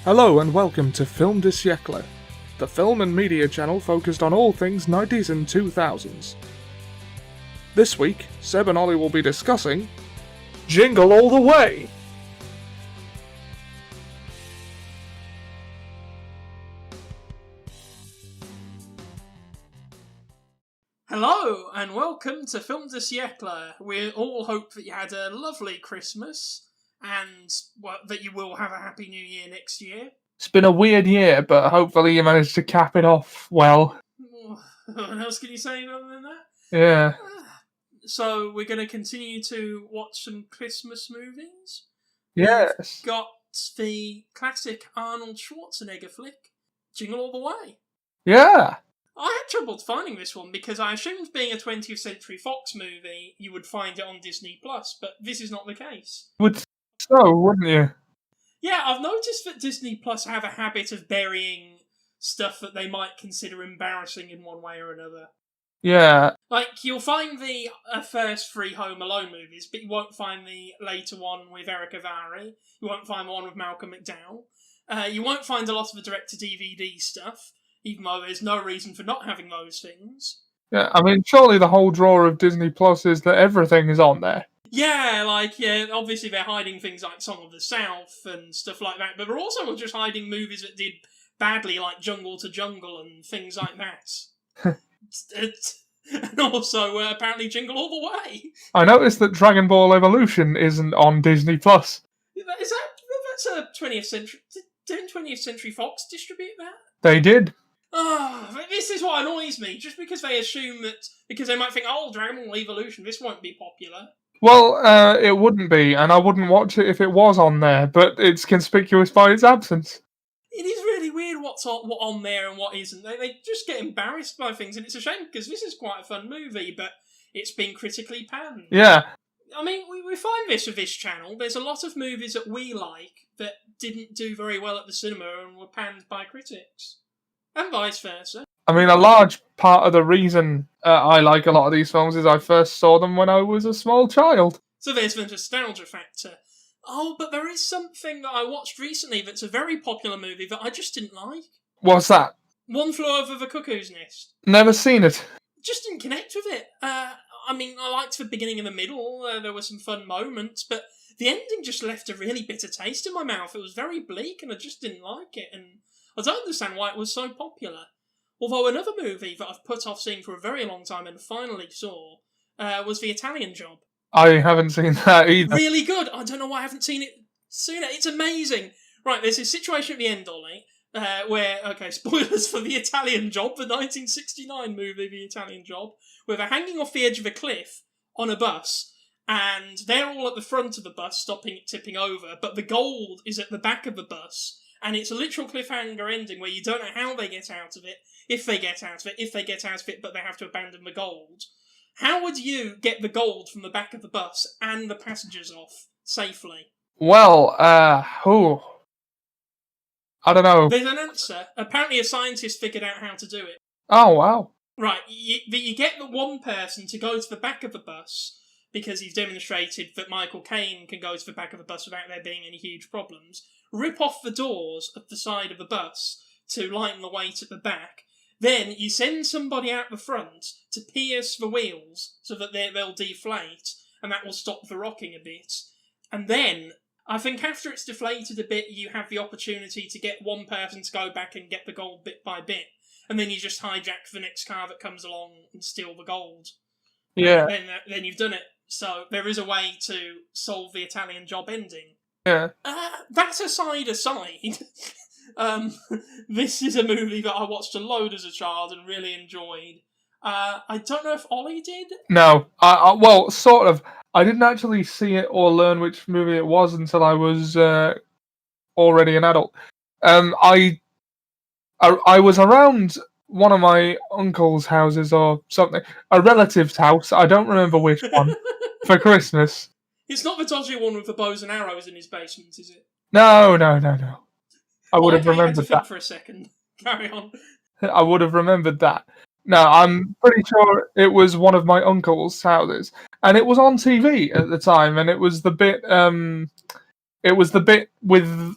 Hello and welcome to Film du Siècle, the film and media channel focused on all things 90s and 2000s. This week, Seb and Olly will be discussing Jingle All the Way! Hello and welcome to Film du Siècle. We all hope that you had a lovely Christmas and that you will have a happy new year next year. It's been a weird year, but hopefully you managed to cap it off well. What else can you say other than that? Yeah. So we're going to continue to watch some Christmas movies. Yes. We've got the classic Arnold Schwarzenegger flick, Jingle All the Way. Yeah. I had trouble finding this one because I assumed being a 20th Century Fox movie, you would find it on Disney+, but this is not the case. Would so, wouldn't you? Yeah, I've noticed that Disney Plus have a habit of burying stuff that they might consider embarrassing in one way or another. Yeah. Like, you'll find the first three Home Alone movies, but you won't find the later one with Eric Avari. You won't find the one with Malcolm McDowell. You won't find a lot of the direct-to-DVD stuff, even though there's no reason for not having those things. Yeah, I mean, surely the whole draw of Disney Plus is that everything is on there. Yeah, obviously they're hiding things like Song of the South and stuff like that, but they're also just hiding movies that did badly, like Jungle to Jungle and things like that. And also, apparently, Jingle All the Way. I noticed that Dragon Ball Evolution isn't on Disney Plus. That's a 20th Century... Didn't 20th Century Fox distribute that? They did. This is what annoys me, just because they assume that... Because they might think, Dragon Ball Evolution, this won't be popular. Well, it wouldn't be, and I wouldn't watch it if it was on there, but it's conspicuous by its absence. It is really weird what on there and what isn't. They just get embarrassed by things, and it's a shame, because this is quite a fun movie, but it's been critically panned. Yeah. I mean, we find this with this channel. There's a lot of movies that we like that didn't do very well at the cinema and were panned by critics. And vice versa. I mean, a large part of the reason I like a lot of these films is I first saw them when I was a small child. So there's the nostalgia factor. Oh, but there is something that I watched recently that's a very popular movie that I just didn't like. What's that? One Flew Over the Cuckoo's Nest. Never seen it. Just didn't connect with it. I mean, I liked the beginning and the middle. There were some fun moments, but the ending just left a really bitter taste in my mouth. It was very bleak, and I just didn't like it. And I don't understand why it was so popular. Although another movie that I've put off seeing for a very long time and finally saw was The Italian Job. I haven't seen that either. Really good. I don't know why I haven't seen it sooner. It's amazing. Right, there's a situation at the end, Ollie, where, spoilers for The Italian Job, the 1969 movie The Italian Job, where they're hanging off the edge of a cliff on a bus, and they're all at the front of the bus, tipping over, but the gold is at the back of the bus, and it's a literal cliffhanger ending where you don't know how they get out of it, if they get out of it, but they have to abandon the gold. How would you get the gold from the back of the bus and the passengers off safely? Well, I don't know. There's an answer. Apparently a scientist figured out how to do it. Oh, wow. Right, you get the one person to go to the back of the bus because he's demonstrated that Michael Caine can go to the back of the bus without there being any huge problems. Rip off the doors at the side of the bus to lighten the weight at the back. Then you send somebody out the front to pierce the wheels so that they'll deflate, and that will stop the rocking a bit. And then, I think after it's deflated a bit, you have the opportunity to get one person to go back and get the gold bit by bit. And then you just hijack the next car that comes along and steal the gold. Yeah. Then you've done it. So there is a way to solve the Italian Job ending. Yeah. That aside, this is a movie that I watched a load as a child and really enjoyed. I don't know if Ollie did? No. Well, sort of. I didn't actually see it or learn which movie it was until I was already an adult. I was around one of my uncle's houses or something. A relative's house, I don't remember which one, for Christmas. It's not the dodgy one with the bows and arrows in his basement, is it? No. I would have You remembered had to that. think for a second. Carry on. I would have remembered that. No, I'm pretty sure it was one of my uncle's houses. and it was on TV at the time, and it was the bit. It was the bit with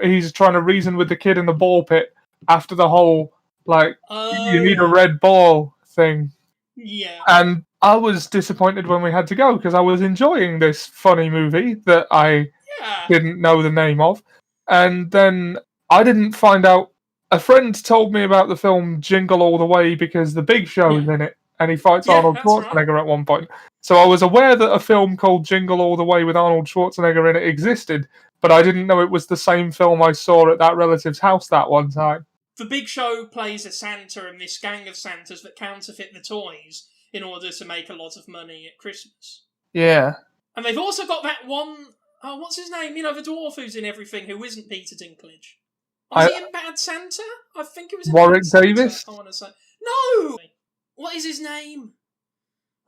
he's trying to reason with the kid in the ball pit after the whole you need a red ball thing. Yeah. And I was disappointed when we had to go because I was enjoying this funny movie that I didn't know the name of. And then I didn't find out. A friend told me about the film Jingle All the Way because the Big Show's in it, and he fights Arnold Schwarzenegger at one point. So I was aware that a film called Jingle All the Way with Arnold Schwarzenegger in it existed, but I didn't know it was the same film I saw at that relative's house that one time. The Big Show plays a Santa and this gang of Santas that counterfeit the toys in order to make a lot of money at Christmas. Yeah. And they've also got that one, what's his name? You know, the dwarf who's in everything, who isn't Peter Dinklage. Was he in Bad Santa? I think it was in Warwick Bad Santa, Davis? I want to say. No! What is his name?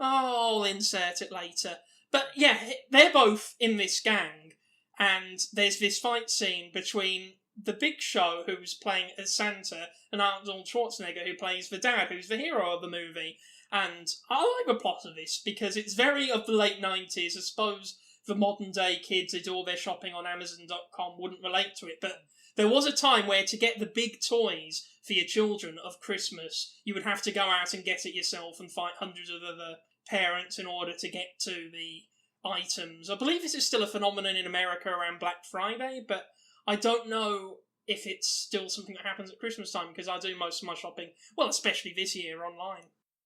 Oh, I'll insert it later. But yeah, they're both in this gang, and there's this fight scene between the Big Show, who's playing as Santa, and Arnold Schwarzenegger, who plays the dad, who's the hero of the movie. And I like the plot of this, because it's very of the late 90s. I suppose the modern day kids who do all their shopping on Amazon.com wouldn't relate to it, but there was a time where to get the big toys for your children of Christmas, you would have to go out and get it yourself and fight hundreds of other parents in order to get to the items. I believe this is still a phenomenon in America around Black Friday, but I don't know if it's still something that happens at Christmas time, because I do most of my shopping, well, especially this year, online.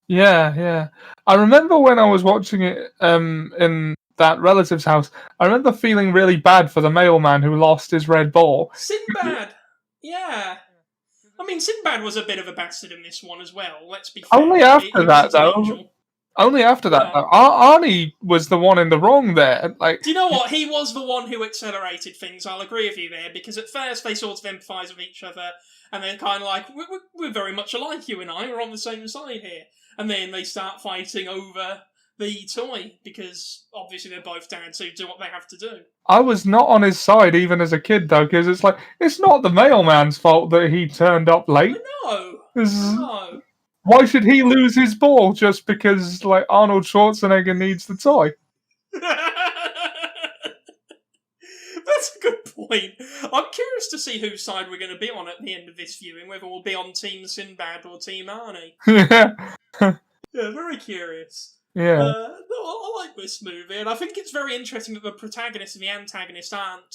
Yeah. I remember when I was watching it in that relative's house, I remember feeling really bad for the mailman who lost his red ball. Sinbad! Yeah. I mean, Sinbad was a bit of a bastard in this one as well, let's be fair. Only after that, though. Arnie was the one in the wrong there. Do you know what? He was the one who accelerated things, I'll agree with you there, because at first they sort of empathise with each other, and they're kind of like, we're very much alike, you and I, we're on the same side here. And then they start fighting over the toy, because obviously they're both dads who do what they have to do. I was not on his side even as a kid, though, because it's like, it's not the mailman's fault that he turned up late. No. Why should he lose his ball just because, Arnold Schwarzenegger needs the toy? That's a good point. I'm curious to see whose side we're going to be on at the end of this viewing, whether we'll be on Team Sinbad or Team Arnie. Yeah, very curious. Yeah. No, I like this movie, and I think it's very interesting that the protagonist and the antagonist aren't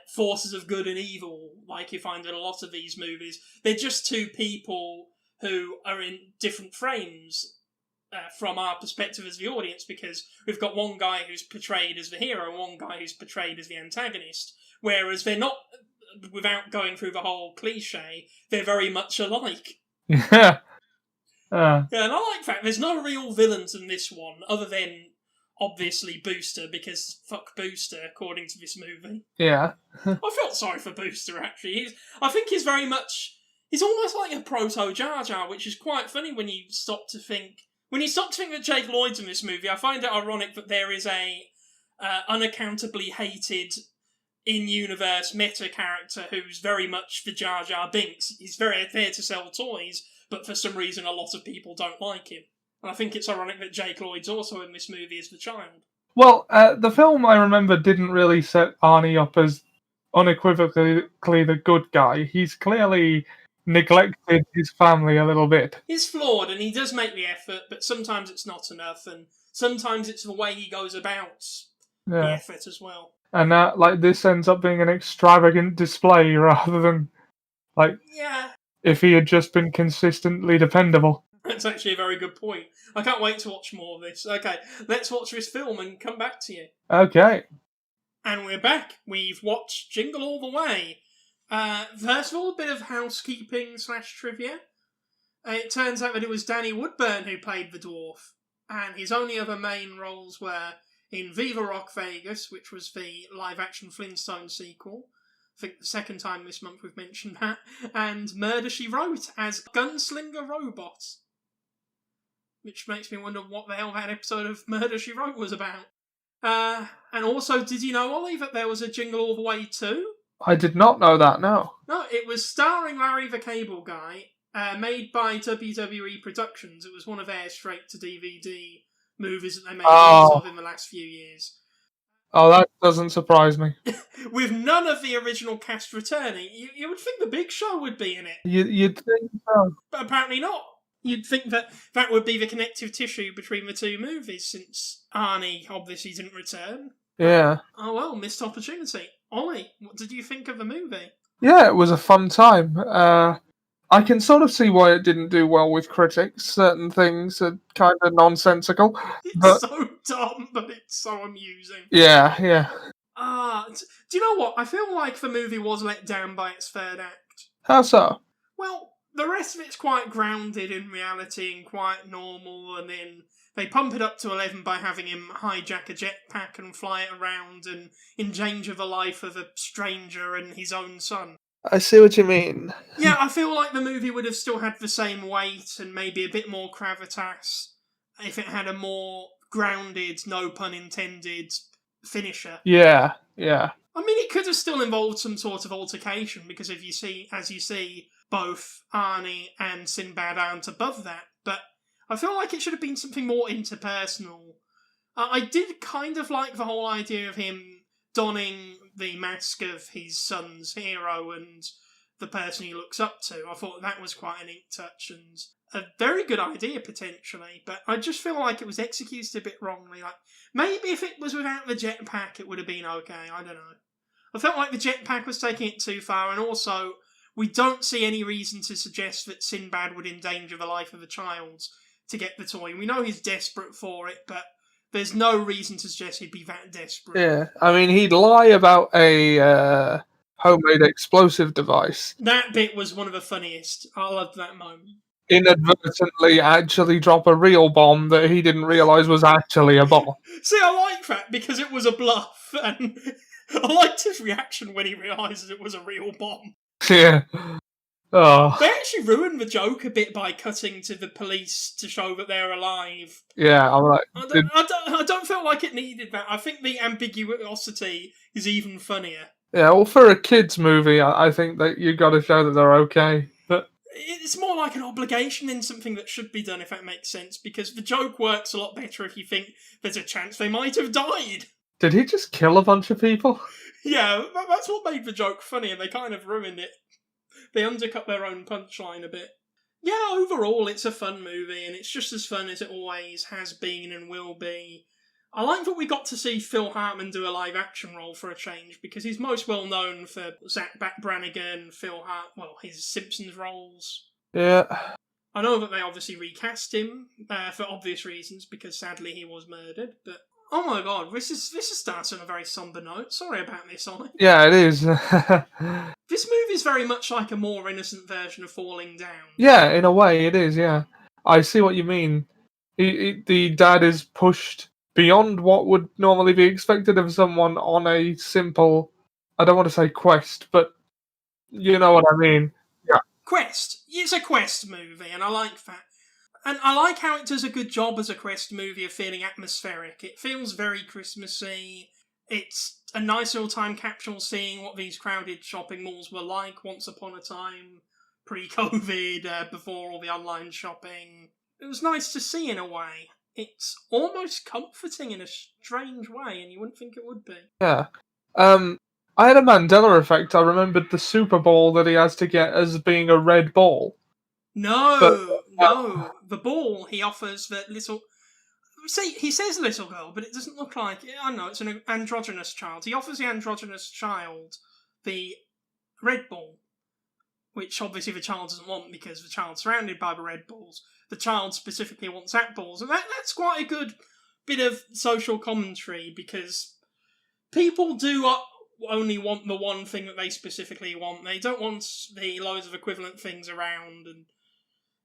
forces of good and evil, like you find in a lot of these movies. They're just two people who are in different frames from our perspective as the audience, because we've got one guy who's portrayed as the hero and one guy who's portrayed as the antagonist, whereas they're not, without going through the whole cliche, they're very much alike. Yeah. Yeah, and I like that there's no real villains in this one, other than, obviously, Booster, because fuck Booster, according to this movie. Yeah. I felt sorry for Booster, actually. I think he's very much... He's almost like a proto-Jar Jar, which is quite funny when you stop to think... When you stop to think that Jake Lloyd's in this movie, I find it ironic that there is a unaccountably hated in-universe meta character who's very much the Jar Jar Binks. He's very there to sell toys, but for some reason a lot of people don't like him. And I think it's ironic that Jake Lloyd's also in this movie as the child. Well, the film, I remember, didn't really set Arnie up as unequivocally the good guy. He's clearly neglected his family a little bit. He's flawed, and he does make the effort, but sometimes it's not enough, and sometimes it's the way he goes about the effort as well. And this ends up being an extravagant display rather than, if he had just been consistently dependable. That's actually a very good point. I can't wait to watch more of this. Okay, let's watch this film and come back to you. Okay. And we're back. We've watched Jingle All the Way. First of all, a bit of housekeeping / trivia. It turns out that it was Danny Woodburn who played the dwarf, and his only other main roles were in Viva Rock Vegas, which was the live-action Flintstone sequel. I think the second time this month we've mentioned that, and Murder, She Wrote as Gunslinger Robot. Which makes me wonder what the hell that episode of Murder, She Wrote was about. And also, did you know, Ollie, that there was a Jingle All the Way 2? I did not know that, no. No, it was starring Larry the Cable Guy, made by WWE Productions. It was one of their straight-to-DVD movies that they made lots of in the last few years. Oh, that doesn't surprise me. With none of the original cast returning, you would think The Big Show would be in it. You'd think so. But apparently not. You'd think that that would be the connective tissue between the two movies, since Arnie obviously didn't return. Yeah. Oh well, missed opportunity. Ollie, what did you think of the movie? Yeah, it was a fun time. I can sort of see why it didn't do well with critics. Certain things are kind of nonsensical. It's so dumb, but it's so amusing. Yeah. Do you know what? I feel like the movie was let down by its third act. How so? Well, the rest of it's quite grounded in reality and quite normal, and then they pump it up to 11 by having him hijack a jetpack and fly it around and endanger the life of a stranger and his own son. I see what you mean. Yeah, I feel like the movie would have still had the same weight and maybe a bit more gravitas if it had a more grounded, no pun intended, finisher. Yeah. I mean, it could have still involved some sort of altercation, because as you see, both Arnie and Sinbad aren't above that, but I feel like it should have been something more interpersonal. I did kind of like the whole idea of him donning the mask of his son's hero and the person he looks up to. I thought that was quite a neat touch and a very good idea, potentially, but I just feel like it was executed a bit wrongly. Like, maybe if it was without the jetpack, it would have been okay. I don't know. I felt like the jetpack was taking it too far, and also, we don't see any reason to suggest that Sinbad would endanger the life of a child to get the toy. We know he's desperate for it, but there's no reason to suggest he'd be that desperate. Yeah, I mean, he'd lie about a homemade explosive device. That bit was one of the funniest. I loved that moment. Inadvertently actually drop a real bomb that he didn't realise was actually a bomb. See, I like that because it was a bluff, and I liked his reaction when he realises it was a real bomb. Yeah. Oh. They actually ruined the joke a bit by cutting to the police to show that they're alive. Yeah, I'm like... I don't feel like it needed that. I think the ambiguosity is even funnier. Yeah, well, for a kids' movie, I think that you've got to show that they're okay. But it's more like an obligation than something that should be done, if that makes sense, because the joke works a lot better if you think there's a chance they might have died. Did he just kill a bunch of people? Yeah, that's what made the joke funny, and they kind of ruined it. They undercut their own punchline a bit. Yeah, overall, it's a fun movie, and it's just as fun as it always has been and will be. I like that we got to see Phil Hartman do a live-action role for a change, because he's most well known for Zach Brannigan, his Simpsons roles. Yeah. I know that they obviously recast him for obvious reasons, because sadly he was murdered, but oh my god, this is starting on a very somber note. Sorry about this, Ollie. Yeah, it is. This movie is very much like a more innocent version of Falling Down. Yeah, in a way, it is, yeah. I see what you mean. The dad is pushed beyond what would normally be expected of someone on a simple, I don't want to say quest, but you know what I mean. Yeah. Quest. It's a quest movie, and I like that. And I like how it does a good job as a quest movie of feeling atmospheric. It feels very Christmassy. It's a nice little time capsule seeing what these crowded shopping malls were like once upon a time, pre-COVID, before all the online shopping. It was nice to see in a way. It's almost comforting in a strange way, and you wouldn't think it would be. Yeah. I had a Mandela effect. I remembered the Super Bowl that he has to get as being a red ball. No. The ball he offers that little... See, he says little girl, but it doesn't look like... I know, it's an androgynous child. He offers the androgynous child the red ball, which obviously the child doesn't want because the child's surrounded by the red balls. The child specifically wants that balls, and that's quite a good bit of social commentary, because people do only want the one thing that they specifically want. They don't want the loads of equivalent things around, and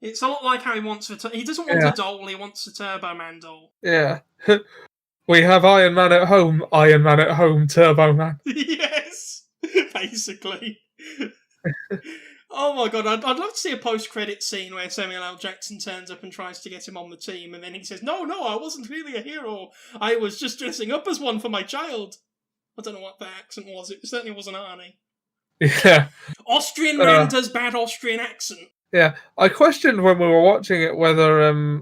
it's a lot like how he wants he doesn't want a doll, he wants a Turbo Man doll. Yeah. We have Iron Man at home, Turbo Man. Yes, basically. Oh my god, I'd love to see a post-credit scene where Samuel L. Jackson turns up and tries to get him on the team, and then he says, No, I wasn't really a hero. I was just dressing up as one for my child. I don't know what the accent was. It certainly wasn't Arnie. Yeah. Austrian man does bad Austrian accent. Yeah. I questioned when we were watching it whether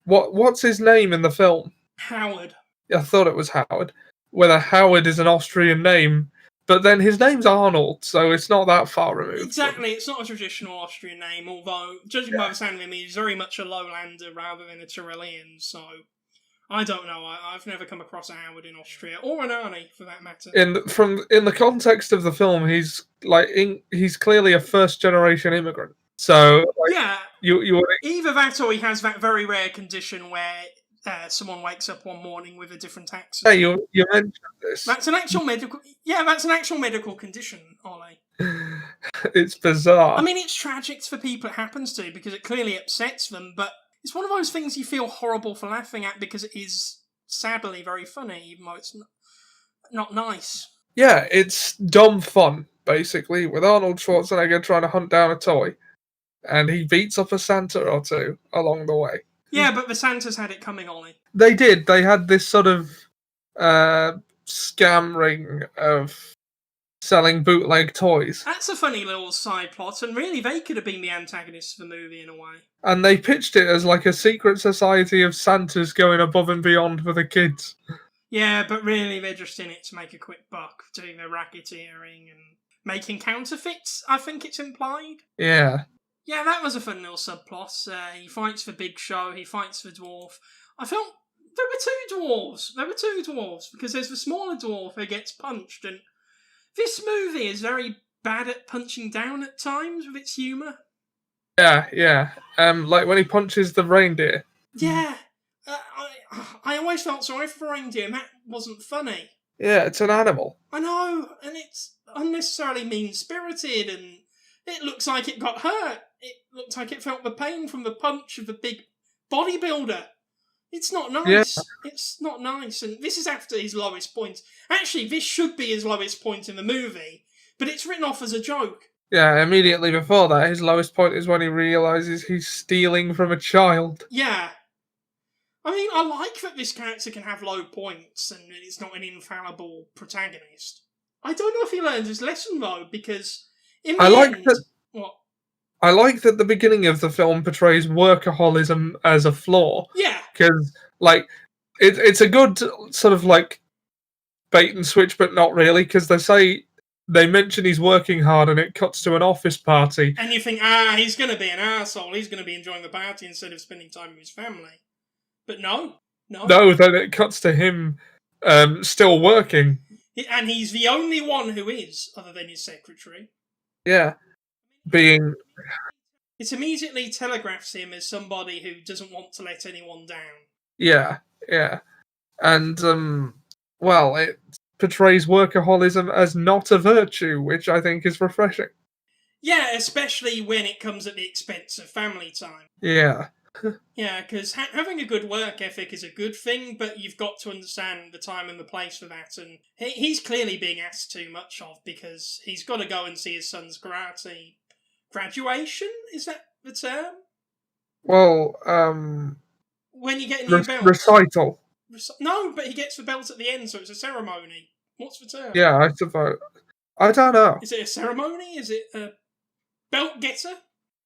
What's his name in the film? Howard. I thought it was Howard. Whether Howard is an Austrian name, but then his name's Arnold, so it's not that far removed. Exactly, it's not a traditional Austrian name, although, judging by the sound of him, he's very much a lowlander rather than a Tyrolean, so I don't know. I've never come across a Howard in Austria, or an Arnie, for that matter. In the context of the film, he's clearly a first-generation immigrant. So, like, yeah, you would... either that or he has that very rare condition where someone wakes up one morning with a different accent. Yeah, you mentioned this. That's an actual medical... Yeah, that's an actual medical condition, Ollie. It's bizarre. I mean, it's tragic for people it happens to, because it clearly upsets them, but it's one of those things you feel horrible for laughing at because it is sadly very funny, even though it's not nice. Yeah, it's dumb fun, basically, with Arnold Schwarzenegger trying to hunt down a toy. And he beats up a Santa or two along the way. Yeah, but the Santas had it coming, Ollie. They did. They had this sort of scam ring of selling bootleg toys. That's a funny little side plot, and really they could have been the antagonists of the movie in a way. And they pitched it as like a secret society of Santas going above and beyond for the kids. Yeah, but really they're just in it to make a quick buck, doing their racketeering and making counterfeits, I think it's implied. Yeah. Yeah, that was a fun little subplot. He fights for Big Show, he fights for Dwarf. I felt there were two dwarves, because there's the smaller dwarf who gets punched, and this movie is very bad at punching down at times with its humour. Yeah. Like when he punches the reindeer. Yeah. I always felt sorry for the reindeer, and that wasn't funny. Yeah, it's an animal. I know, and it's unnecessarily mean-spirited, and it looks like it got hurt. It looked like it felt the pain from the punch of the big bodybuilder. It's not nice. Yeah. It's not nice, and this is after his lowest point. Actually, this should be his lowest point in the movie, but it's written off as a joke. Yeah, immediately before that, his lowest point is when he realises he's stealing from a child. Yeah. I mean, I like that this character can have low points, and it's not an infallible protagonist. I don't know if he learned his lesson, though, because in the end... What? I like that the beginning of the film portrays workaholism as a flaw. Yeah. Because, like, it's a good sort of, like, bait and switch, but not really, because they mention he's working hard and it cuts to an office party. And you think, he's going to be an arsehole, he's going to be enjoying the party instead of spending time with his family. But no. No, then it cuts to him still working. And he's the only one who is, other than his secretary. Yeah. It immediately telegraphs him as somebody who doesn't want to let anyone down. Yeah. And, it portrays workaholism as not a virtue, which I think is refreshing. Yeah, especially when it comes at the expense of family time. Yeah. Yeah, because having a good work ethic is a good thing, but you've got to understand the time and the place for that, and he's clearly being asked too much of, because he's got to go and see his son's karate graduation? Is that the term? Well, when you get a new belt. Recital. No, but he gets the belt at the end, so it's a ceremony. What's the term? Yeah, I suppose. I don't know. Is it a ceremony? Is it a belt getter?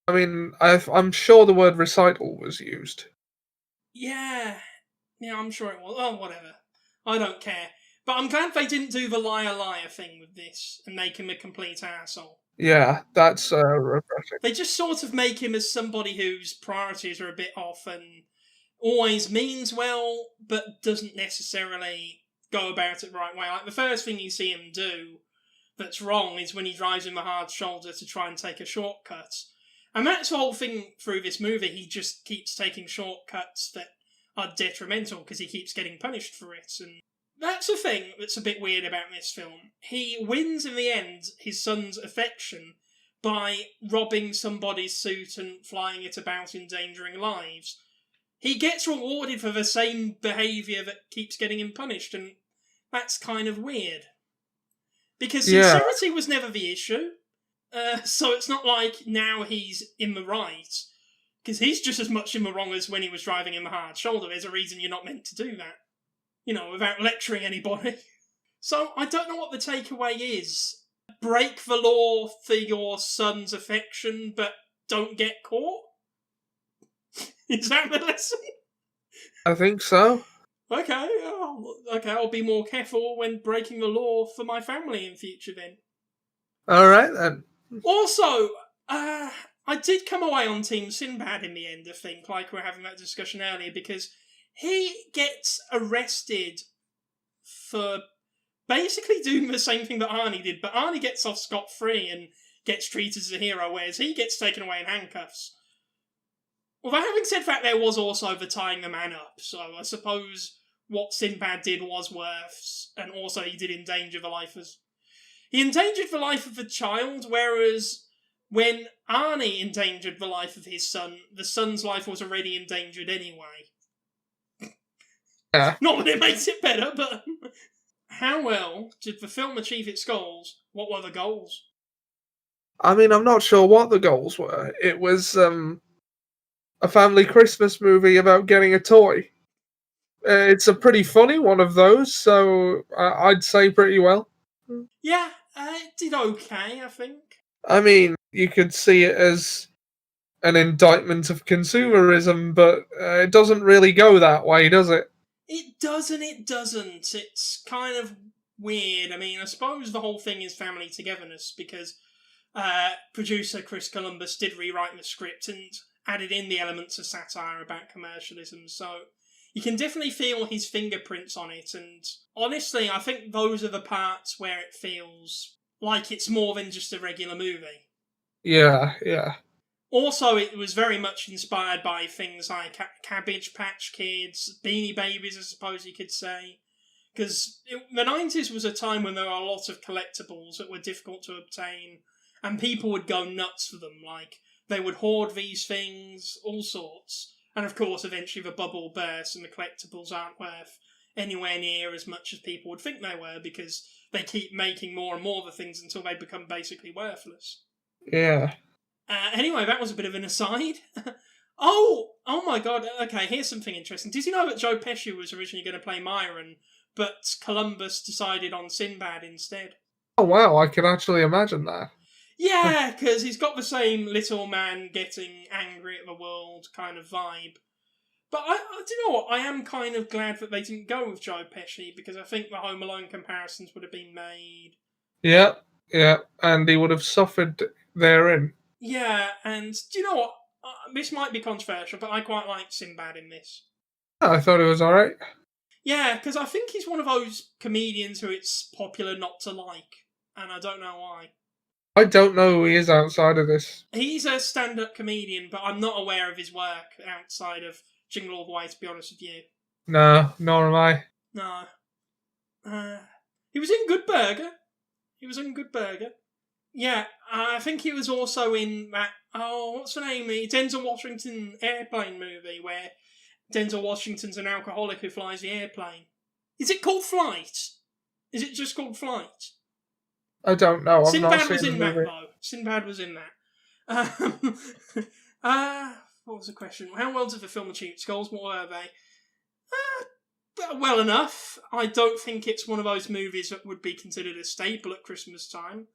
I mean, I'm sure the word recital was used. Yeah, I'm sure it was. Oh, whatever. I don't care. But I'm glad they didn't do the liar thing with this and make him a complete arsehole. Yeah, that's refreshing. They just sort of make him as somebody whose priorities are a bit off and always means well, but doesn't necessarily go about it the right way. Like, the first thing you see him do that's wrong is when he drives in the hard shoulder to try and take a shortcut. And that's the whole thing through this movie. He just keeps taking shortcuts that are detrimental because he keeps getting punished for it. And that's the thing that's a bit weird about this film. He wins in the end his son's affection by robbing somebody's suit and flying it about, endangering lives. He gets rewarded for the same behaviour that keeps getting him punished, and that's kind of weird. Because sincerity was never the issue. So it's not like now he's in the right, because he's just as much in the wrong as when he was driving in the hard shoulder. There's a reason you're not meant to do that, without lecturing anybody. So I don't know what the takeaway is. Break the law for your son's affection, but don't get caught? Is that the lesson? I think so. Okay, I'll be more careful when breaking the law for my family in future then. All right then. Also, I did come away on Team Sinbad in the end, I think, like we were having that discussion earlier, because he gets arrested for basically doing the same thing that Arnie did, but Arnie gets off scot-free and gets treated as a hero, whereas he gets taken away in handcuffs. Although, having said that, there was also the tying the man up, so I suppose what Sinbad did was worse, and also he did endanger the life of... He endangered the life of a child, whereas when Arnie endangered the life of his son, the son's life was already endangered anyway. Yeah. Not that it makes it better, but... How well did the film achieve its goals? What were the goals? I mean, I'm not sure what the goals were. It was a family Christmas movie about getting a toy. It's a pretty funny one of those, so I'd say pretty well. Yeah, it did okay, I think. I mean, you could see it as an indictment of consumerism, but it doesn't really go that way, does it? It doesn't. It's kind of weird. I mean, I suppose the whole thing is family togetherness because producer Chris Columbus did rewrite the script and added in the elements of satire about commercialism, so you can definitely feel his fingerprints on it, and honestly, I think those are the parts where it feels like it's more than just a regular movie. Yeah. Also, it was very much inspired by things like Cabbage Patch Kids, Beanie Babies, I suppose you could say. Because the 90s was a time when there were a lot of collectibles that were difficult to obtain, and people would go nuts for them. Like, they would hoard these things, all sorts. And of course, eventually the bubble bursts and the collectibles aren't worth anywhere near as much as people would think they were, because they keep making more and more of the things until they become basically worthless. Yeah. Anyway, that was a bit of an aside. Oh my god, okay, here's something interesting. Did you know that Joe Pesci was originally going to play Myron, but Columbus decided on Sinbad instead? Oh wow, I can actually imagine that. Yeah, because he's got the same little man getting angry at the world kind of vibe. But do you know what? I am kind of glad that they didn't go with Joe Pesci, because I think the Home Alone comparisons would have been made. Yeah, and he would have suffered therein. Yeah, and do you know what? This might be controversial, but I quite like Sinbad in this. I thought it was alright. Yeah, because I think he's one of those comedians who it's popular not to like, and I don't know why. I don't know who he is outside of this. He's a stand-up comedian, but I'm not aware of his work outside of Jingle All the Way, to be honest with you. No, nor am I. No. He was in Good Burger. Yeah, I think he was also in that, what's the name? The Denzel Washington airplane movie, where Denzel Washington's an alcoholic who flies the airplane. Is it called Flight? Is it just called Flight? I don't know. I've not Sinbad seen was the in that, movie. though. Sinbad was in that. What was the question? How well did the film achieve its goals? What were they? Well enough. I don't think it's one of those movies that would be considered a staple at Christmas time.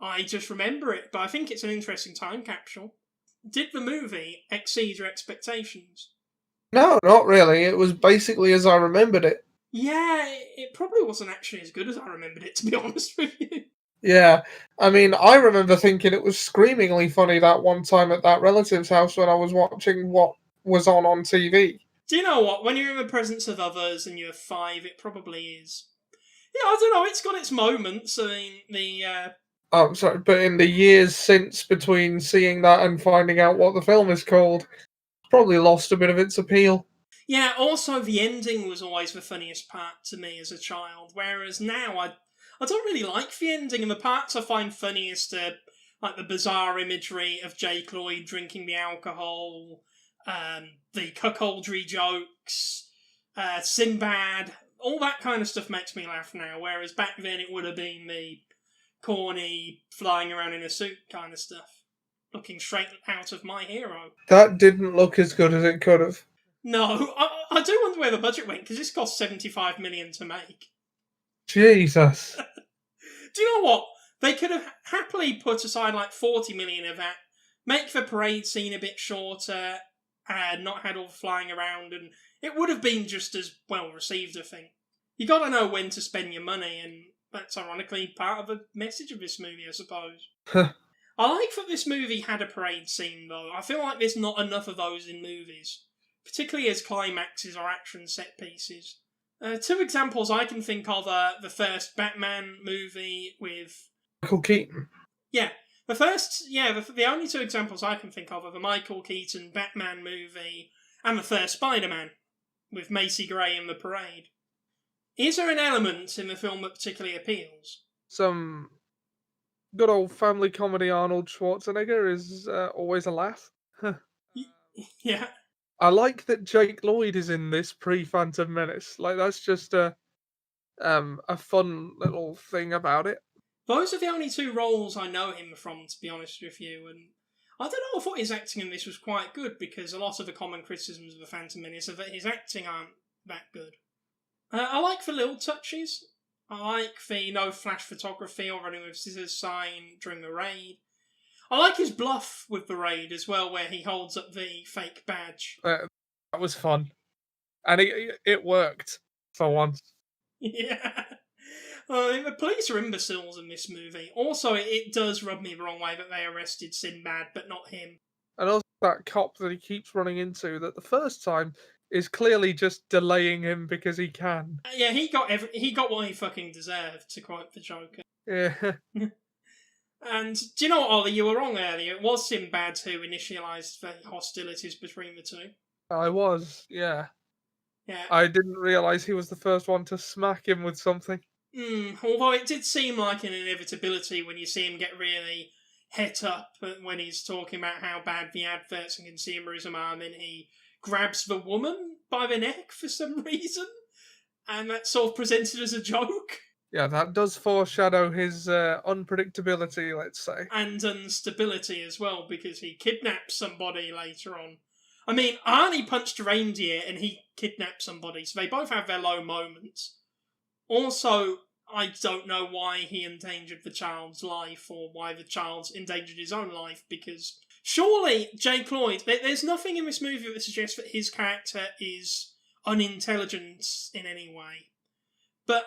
I just remember it, but I think it's an interesting time capsule. Did the movie exceed your expectations? No, not really. It was basically as I remembered it. Yeah, it probably wasn't actually as good as I remembered it, to be honest with you. Yeah, I mean, I remember thinking it was screamingly funny that one time at that relative's house when I was watching what was on TV. Do you know what? When you're in the presence of others and you're 5, it probably is. Yeah, I don't know. It's got its moments. I mean, I'm sorry, but in the years since between seeing that and finding out what the film is called, it's probably lost a bit of its appeal. Yeah, also the ending was always the funniest part to me as a child, whereas now I don't really like the ending, and the parts I find funniest are like the bizarre imagery of Jake Lloyd drinking the alcohol, the cuckoldry jokes, Sinbad, all that kind of stuff makes me laugh now, whereas back then it would have been the corny, flying around in a suit kind of stuff, looking straight out of My Hero. That didn't look as good as it could have. No, I do wonder where the budget went, because this cost $75 million to make. Jesus. Do you know what? They could have happily put aside like $40 million of that, make the parade scene a bit shorter, and not had all the flying around, and It would have been just as well received, I think. You got to know when to spend your money, and that's ironically part of the message of this movie, I suppose. I like that this movie had a parade scene, though. I feel like there's not enough of those in movies, particularly as climaxes or action set pieces. Two examples I can think of are the first Batman movie with Michael Keaton. Yeah, the only two examples I can think of are the Michael Keaton Batman movie and the first Spider-Man with Macy Gray in the parade. Is there an element in the film that particularly appeals? Some good old family comedy Arnold Schwarzenegger is always a laugh. Yeah. I like that Jake Lloyd is in this pre-Phantom Menace. Like, that's just a fun little thing about it. Those are the only two roles I know him from, to be honest with you, and I don't know, I thought his acting in this was quite good, because a lot of the common criticisms of the Phantom Menace are that his acting aren't that good. I like the little touches. I like the no flash photography or running with scissors sign during the raid. I like his bluff with the raid as well, where he holds up the fake badge. That was fun. And it worked, for once. Yeah. The police are imbeciles in this movie. Also, it does rub me the wrong way that they arrested Sinbad, but not him. And also that cop that he keeps running into, that the first time is clearly just delaying him because he can. Yeah, he got what he fucking deserved, to quote the Joker. Yeah. And do you know what, Ollie? You were wrong earlier. It was Sinbad who initialised the hostilities between the two. I was, yeah. Yeah. I didn't realise he was the first one to smack him with something. Although it did seem like an inevitability when you see him get really het up when he's talking about how bad the adverts and consumerism are, and then he grabs the woman by the neck for some reason, and that's sort of presented as a joke. Yeah, that does foreshadow his unpredictability, let's say. And instability as well, because he kidnaps somebody later on. I mean, Arnie punched a reindeer and he kidnapped somebody, so they both have their low moments. Also, I don't know why he endangered the child's life, or why the child's endangered his own life, because surely Jake Lloyd, there's nothing in this movie that suggests that his character is unintelligent in any way. But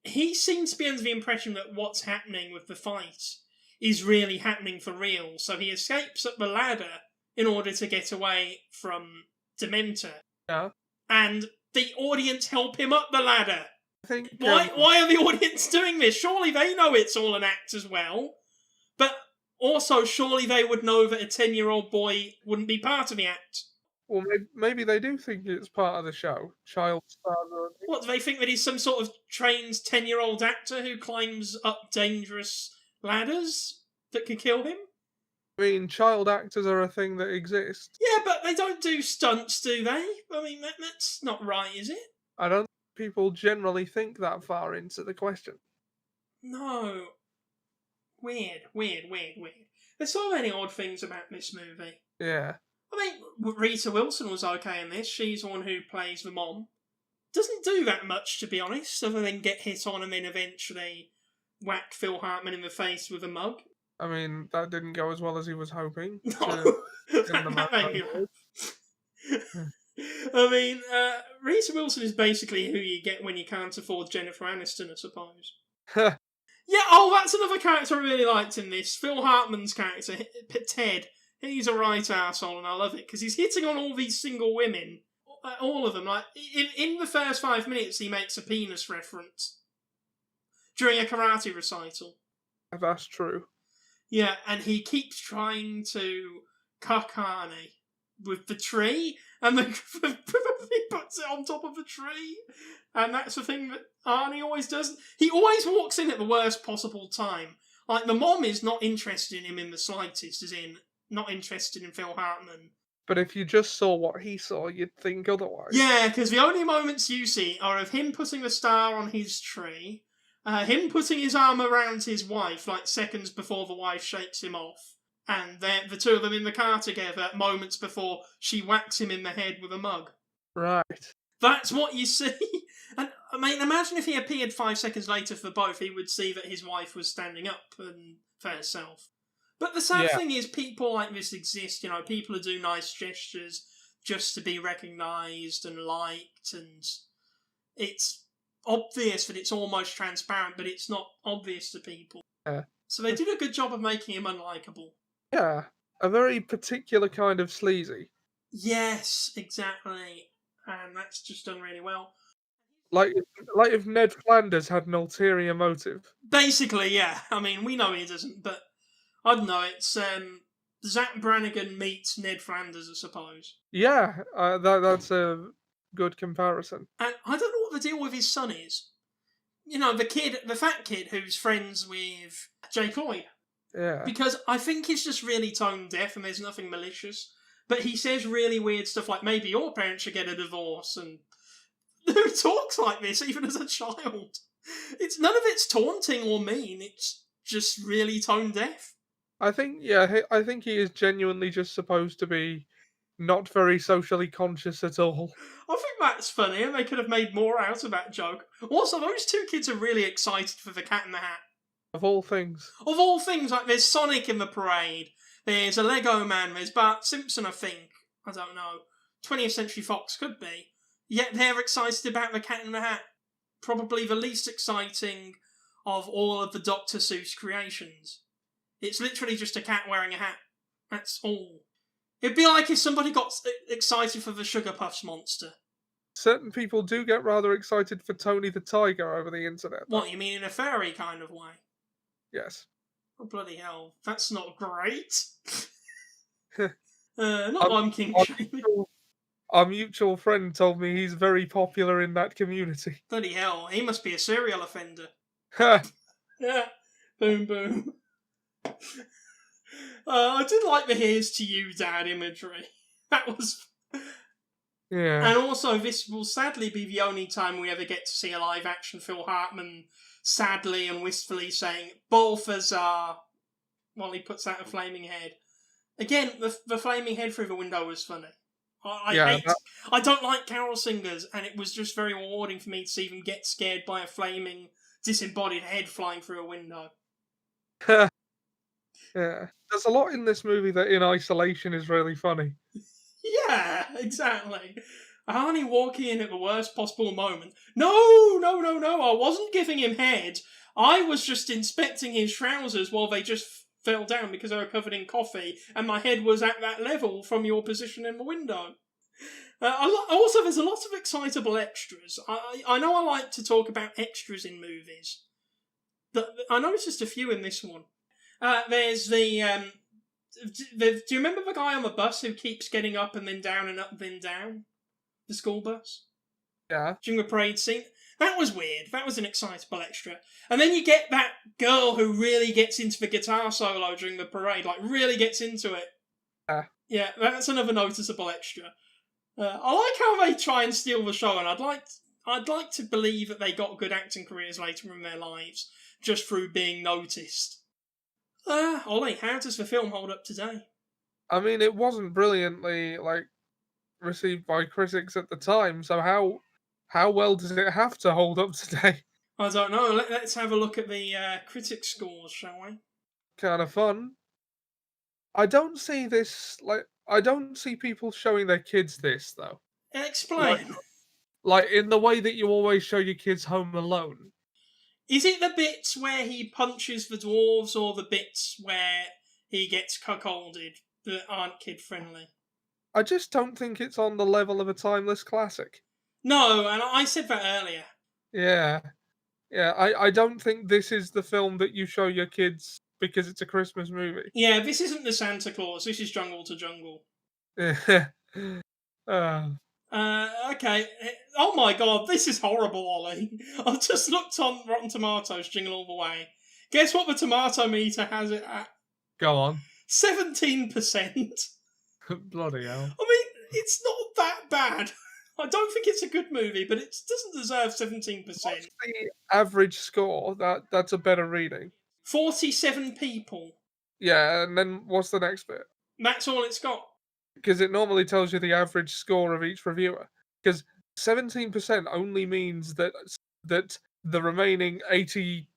he seems to be under the impression that what's happening with the fight is really happening for real, so he escapes up the ladder in order to get away from Dementor. Yeah. And the audience help him up the ladder. I think, Why are the audience doing this? Surely they know it's all an act as well. But also, surely they would know that a 10-year-old boy wouldn't be part of the act. Well, maybe they do think it's part of the show. Child star. What, do they think that he's some sort of trained 10-year-old actor who climbs up dangerous ladders that could kill him? I mean, child actors are a thing that exist. Yeah, but they don't do stunts, do they? I mean, that's not right, is it? I don't think people generally think that far into the question. No. Weird. There's so many odd things about this movie. Yeah. I mean, Rita Wilson was okay in this. She's the one who plays the mom. Doesn't do that much, to be honest, other than get hit on and then eventually whack Phil Hartman in the face with a mug. I mean, that didn't go as well as he was hoping. No. I mean, Rita Wilson is basically who you get when you can't afford Jennifer Aniston, I suppose. Yeah, that's another character I really liked in this. Phil Hartman's character, Ted. He's a right arsehole, and I love it, because he's hitting on all these single women. All of them. Like, in the first 5 minutes, he makes a penis reference during a karate recital. That's true. Yeah, and he keeps trying to cuck Arnie with the tree, and he puts it on top of the tree, and that's the thing that Arnie always does. He always walks in at the worst possible time. Like, the mom is not interested in him in the slightest, as in, not interested in Phil Hartman. But if you just saw what he saw, you'd think otherwise. Yeah, because the only moments you see are of him putting the star on his tree, him putting his arm around his wife, like seconds before the wife shakes him off, and the two of them in the car together moments before she whacks him in the head with a mug. Right. That's what you see. And I mean, imagine if he appeared 5 seconds later for both, he would see that his wife was standing up and for herself. But the sad thing is, people like this exist, people who do nice gestures, just to be recognised and liked, and it's obvious that it's almost transparent, but it's not obvious to people. Yeah. So they did a good job of making him unlikable. Yeah, a very particular kind of sleazy. Yes, exactly. And that's just done really well. Like if Ned Flanders had an ulterior motive. Basically, yeah. I mean, we know he doesn't, but I don't know. It's Zach Brannigan meets Ned Flanders, I suppose. Yeah, that's a good comparison. And I don't know what the deal with his son is. You know, the fat kid who's friends with Jake Lloyd. Yeah. Because I think he's just really tone deaf and there's nothing malicious. But he says really weird stuff like, maybe your parents should get a divorce, and who talks like this even as a child? None of it's taunting or mean, it's just really tone deaf. I think he is genuinely just supposed to be not very socially conscious at all. I think that's funny, and they could have made more out of that joke. Also, those two kids are really excited for the Cat in the Hat. Of all things. Of all things, like there's Sonic in the parade, there's a Lego Man, there's Bart Simpson, I think. I don't know. 20th Century Fox could be. Yet they're excited about the Cat in the Hat. Probably the least exciting of all of the Dr. Seuss creations. It's literally just a cat wearing a hat. That's all. It'd be like if somebody got excited for the Sugar Puffs monster. Certain people do get rather excited for Tony the Tiger over the internet. Though. What, you mean in a furry kind of way? Yes. Oh, bloody hell. That's not great. Not I'm king shaming. Our mutual friend told me he's very popular in that community. Bloody hell. He must be a serial offender. Ha! Yeah. Boom, boom. I did like the "here's to you, Dad" imagery. That was. Yeah. And also, this will sadly be the only time we ever get to see a live action Phil Hartman sadly and wistfully saying, Balthazar, while he puts out a flaming head. Again, the flaming head through the window was funny. I don't like carol singers, and it was just very rewarding for me to see them get scared by a flaming, disembodied head flying through a window. Yeah. There's a lot in this movie that in isolation is really funny. Yeah, exactly. Arnie walking in at the worst possible moment. No, I wasn't giving him head. I was just inspecting his trousers while they just fell down because they were covered in coffee, and my head was at that level from your position in the window. Also, there's a lot of excitable extras. I know I like to talk about extras in movies. I noticed just a few in this one. There's the... do you remember the guy on the bus who keeps getting up and then down and up and then down? The school bus? Yeah. During the parade scene? That was weird. That was an excitable extra. And then you get that girl who really gets into the guitar solo during the parade, like really gets into it. Yeah, that's another noticeable extra. I like how they try and steal the show, and I'd like to believe that they got good acting careers later in their lives just through being noticed. Ollie, how does the film hold up today? I mean, it wasn't brilliantly received by critics at the time, so how well does it have to hold up today? I don't know. Let's have a look at the critic scores, shall we? Kind of fun. I don't see this I don't see people showing their kids this though. Explain. Like in the way that you always show your kids Home Alone. Is it the bits where he punches the dwarves, or the bits where he gets cuckolded that aren't kid-friendly? I just don't think it's on the level of a timeless classic. No, and I said that earlier. Yeah. Yeah, I don't think this is the film that you show your kids because it's a Christmas movie. Yeah, this isn't the Santa Claus, this is Jungle to Jungle. Okay. Oh my god, this is horrible, Ollie. I've just looked on Rotten Tomatoes, Jingle All the Way. Guess what the tomato meter has it at? Go on. 17%. Bloody hell. I mean, it's not that bad. I don't think it's a good movie, but it doesn't deserve 17%. What's the average score? That's a better reading. 47 people. Yeah, and then what's the next bit? That's all it's got. Because it normally tells you the average score of each reviewer. Because 17% only means that the remaining 83%.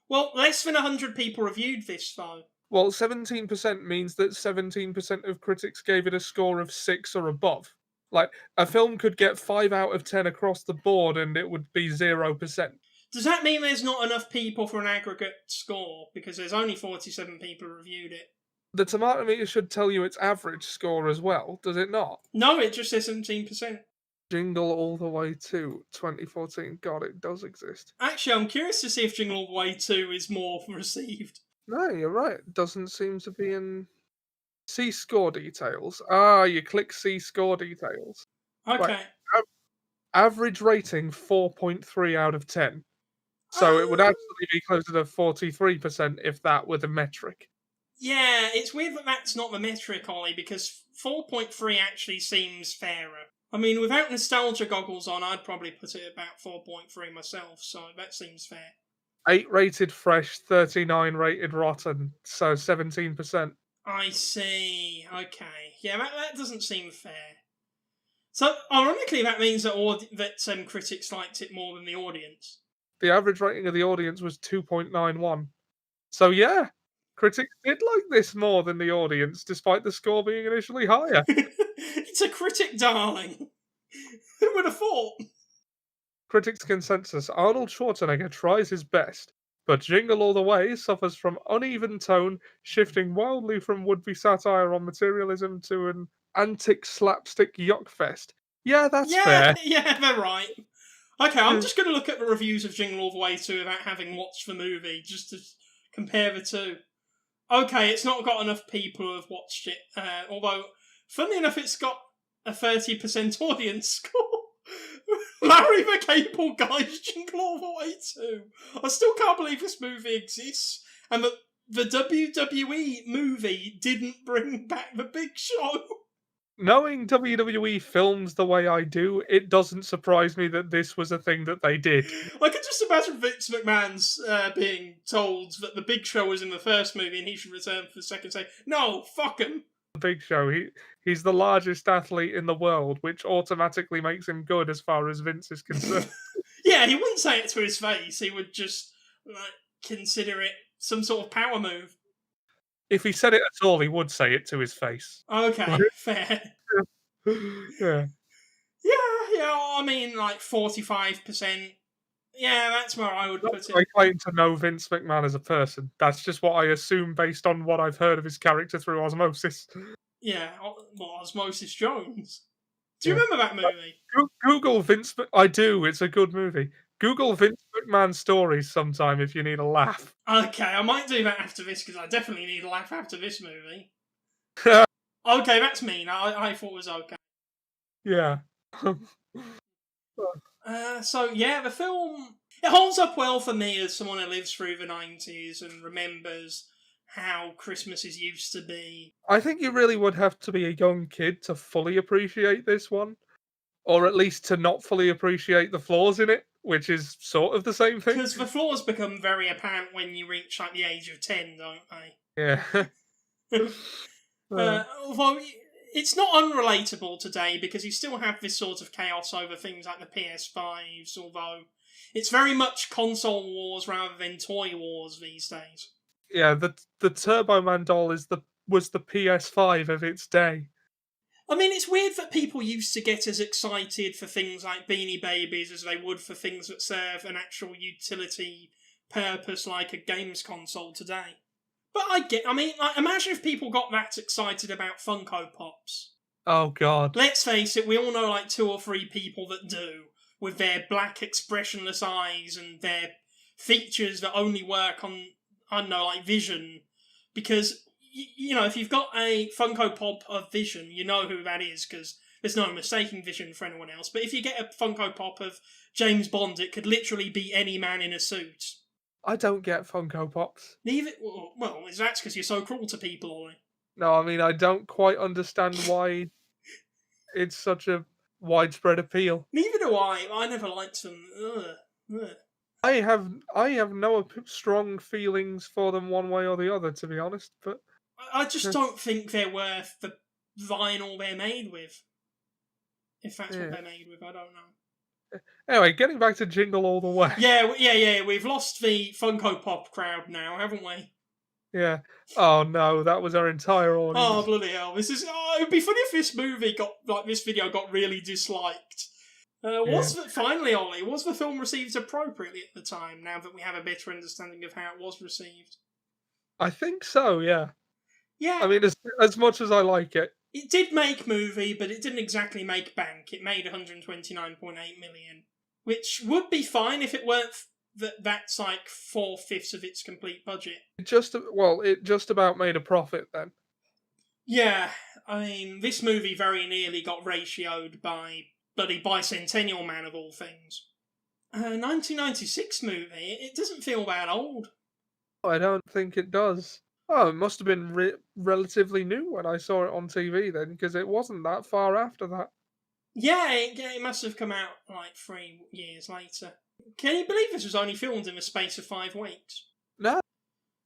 Well, less than 100 people reviewed this, though. Well, 17% means that 17% of critics gave it a score of 6 or above. Like, a film could get 5 out of 10 across the board and it would be 0%. Does that mean there's not enough people for an aggregate score? Because there's only 47 people who reviewed it. The tomato meter should tell you its average score as well, does it not? No, it just says 17%. Jingle All the Way to 2014. God, it does exist. Actually, I'm curious to see if Jingle All the Way 2 is more received. No, you're right. It doesn't seem to be in. See score details. Ah, you click see score details. Okay. Right. Average rating 4.3 out of 10. So it would actually be closer to 43% if that were the metric. Yeah, it's weird that that's not the metric, Ollie, because 4.3 actually seems fairer. I mean, without nostalgia goggles on, I'd probably put it about 4.3 myself, so that seems fair. 8 rated fresh, 39 rated rotten, so 17%. I see. Okay. Yeah, that doesn't seem fair. So, ironically, that means that critics liked it more than the audience. The average rating of the audience was 2.91. So yeah, critics did like this more than the audience, despite the score being initially higher. It's a critic, darling. Who would have thought? Critics' consensus: Arnold Schwarzenegger tries his best, but Jingle All the Way suffers from uneven tone, shifting wildly from would-be satire on materialism to an antic slapstick yuckfest. Yeah, that's fair. Yeah, they're right. Okay, I'm just going to look at the reviews of Jingle All the Way 2 without having watched the movie, just to compare the two. Okay, it's not got enough people who have watched it, although, funnily enough, it's got a 30% audience score. Larry the Cable Guy's Jingle All the Way 2. I still can't believe this movie exists, and that the WWE movie didn't bring back the Big Show. Knowing WWE films the way I do, it doesn't surprise me that this was a thing that they did. I could just imagine Vince McMahon's being told that the Big Show was in the first movie and he should return for the second, say, no, fuck him. The Big Show, he's the largest athlete in the world, which automatically makes him good as far as Vince is concerned. Yeah, he wouldn't say it to his face. He would just consider it some sort of power move. If he said it at all, he would say it to his face. Okay, fair. Yeah. Yeah, I mean, 45%. Yeah, that's where I would put it. I claim to know Vince McMahon as a person. That's just what I assume based on what I've heard of his character through osmosis. Yeah, Osmosis Jones. Do you remember that movie? Google Vince. I do. It's a good movie. Google Vince McMahon stories sometime if you need a laugh. Okay, I might do that after this because I definitely need a laugh after this movie. Okay, that's mean. I thought it was okay. Yeah. So yeah, the film, it holds up well for me as someone who lives through the 90s and remembers how Christmases used to be. I think you really would have to be a young kid to fully appreciate this one. Or at least to not fully appreciate the flaws in it, which is sort of the same thing. Because the flaws become very apparent when you reach the age of 10, don't they? Yeah. Although it's not unrelatable today because you still have this sort of chaos over things like the PS5s, although it's very much console wars rather than toy wars these days. Yeah, the Turbo Man doll was the PS5 of its day. I mean, it's weird that people used to get as excited for things like Beanie Babies as they would for things that serve an actual utility purpose like a games console today. But imagine if people got that excited about Funko Pops. Oh, God. Let's face it, we all know 2 or 3 people that do, with their black expressionless eyes and their features that only work on, Vision. Because, if you've got a Funko Pop of Vision, you know who that is, because there's no mistaking Vision for anyone else. But if you get a Funko Pop of James Bond, it could literally be any man in a suit. I don't get Funko Pops. Neither. Well, that's because you're so cruel to people, Ollie. No, I mean, I don't quite understand why it's such a widespread appeal. Neither do I. I never liked them. Ugh. I have no strong feelings for them one way or the other, to be honest. But I just don't think they're worth the vinyl they're made with. If that's what they're made with, I don't know. Anyway, getting back to Jingle All the Way. Yeah. We've lost the Funko Pop crowd now, haven't we? Yeah. Oh no, that was our entire Oh audience. bloody hell! This is. Oh, it'd be funny if this movie got this video got really disliked. Yeah. Finally, Ollie? Was the film received appropriately at the time? Now that we have a better understanding of how it was received. I think so, yeah. Yeah, I mean, as much as I like it, it did make movie, but it didn't exactly make bank. It made 129.8 million, which would be fine if it weren't that's like 4/5 of its complete budget. it just about made a profit then. Yeah, I mean, this movie very nearly got ratioed by bloody Bicentennial Man of all things. 1996 movie. It doesn't feel that old. I don't think it does. Oh, it must have been relatively new when I saw it on TV then, because it wasn't that far after that. Yeah, it must have come out like 3 years later. Can you believe this was only filmed in the space of 5 weeks? No,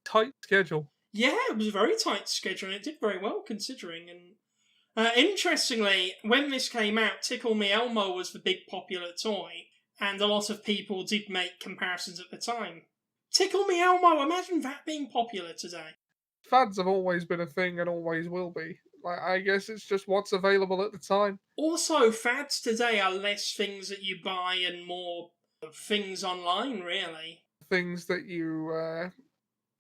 tight schedule. Yeah, it was a very tight schedule and it did very well considering. And interestingly, when this came out, Tickle Me Elmo was the big popular toy, and a lot of people did make comparisons at the time. Tickle Me Elmo, imagine that being popular today. Fads have always been a thing and always will be. Like, I guess it's just what's available at the time. Also, fads today are less things that you buy and more things online, really. Things that you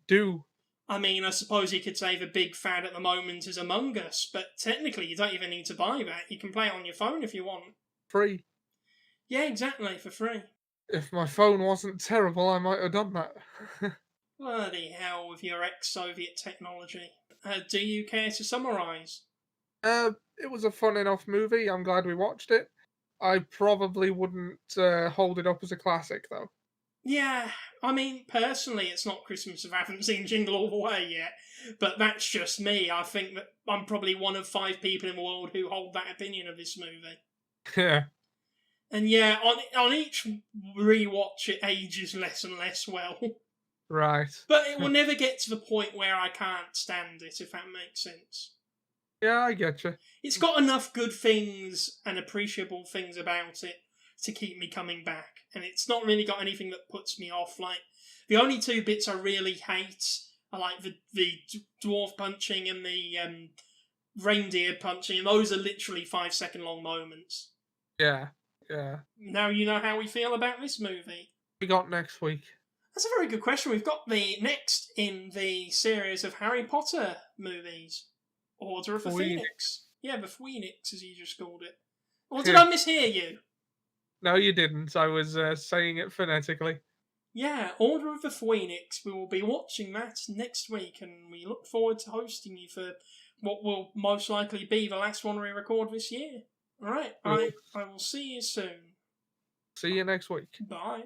do. I mean, I suppose you could say the big fad at the moment is Among Us, but technically you don't even need to buy that. You can play it on your phone if you want. Free. Yeah, exactly, for free. If my phone wasn't terrible, I might have done that. Bloody hell with your ex-Soviet technology. Do you care to summarise? It was a fun enough movie. I'm glad we watched it. I probably wouldn't hold it up as a classic, though. Yeah, I mean, personally, it's not Christmas if I haven't seen Jingle All the Way yet, but that's just me. I think that I'm probably one of 5 people in the world who hold that opinion of this movie. Yeah. And yeah, on each rewatch, it ages less and less well. Right. But it will never get to the point where I can't stand it, if that makes sense. Yeah, I get you. It's got enough good things and appreciable things about it to keep me coming back. And it's not really got anything that puts me off. Like, the only 2 bits I really hate are like the dwarf punching and the reindeer punching, and those are literally 5-second long moments. Yeah, yeah. Now you know how we feel about this movie. We got next week. That's a very good question. We've got the next in the series of Harry Potter movies. Order of the Phoenix. Yeah, the Phoenix, as you just called it. Or did I mishear you? No, you didn't. I was saying it phonetically. Yeah, Order of the Phoenix. We will be watching that next week, and we look forward to hosting you for what will most likely be the last one we record this year. Alright, I will see you soon. See you next week. Bye.